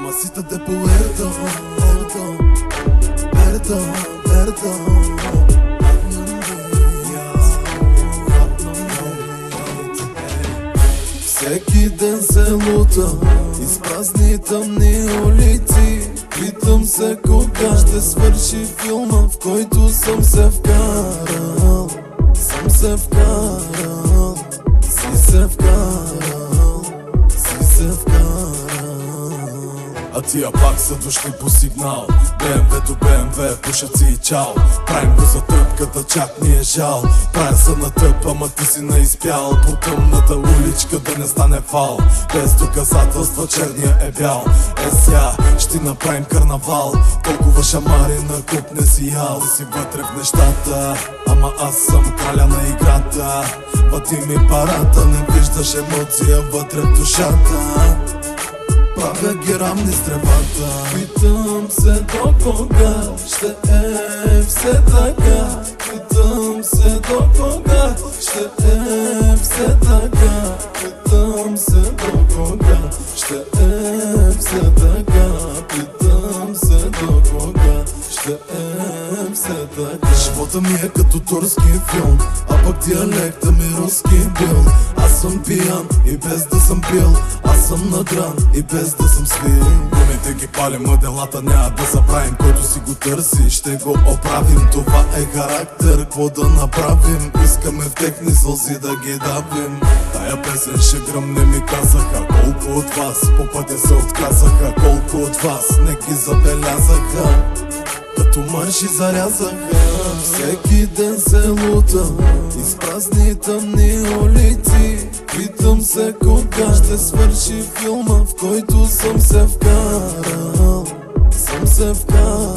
Mamacita de Puerto, Puerto. Всеки ден се лута из празни тъмни улици. Питам се кога ще свърши филма, в който съм се вкарал. Си се вкарал. А тия пак са дошли по сигнал. БМВ до БМВ, пушат си и чао. Правим го за тръпката, чак ми е жал. Правя се на тъп, ама ти си наизпял. По тъмната уличка да не стане фал. Без доказателства черния е бял. Ся, ще направим карнавал. Толкова шамари на куп не си ял. Ти си вътре в нещата, ама аз съм краля на играта. Вади ми парата, не виждаш емоция вътре в душата. Правя ги рамни с тревата. Питам се до кога ще е все така. Питам се до кога ще е все така. Питам се до кога ще е все така. Питам се до кога ще е все така. Живота ми е като турски филм, а пък диалекта ми руски бил. Аз съм пиян и без да съм пил. Аз съм надран и без да съм свил. Думите ги палим, а делата няма да забравим. Който си го търси, ще го оправим. Това е характер, какво да направим? Искаме в техни сълзи да ги давим. Тая песен ще гръмне ми казаха. Колко от вас по пътя се отказаха? Колко от вас не ги забелязаха? Като мъжи зарязаха. Всеки ден се лута из празни тъмни улици. Питам се кога ще свърши филма, в който съм се вкарал. Си се вкарал.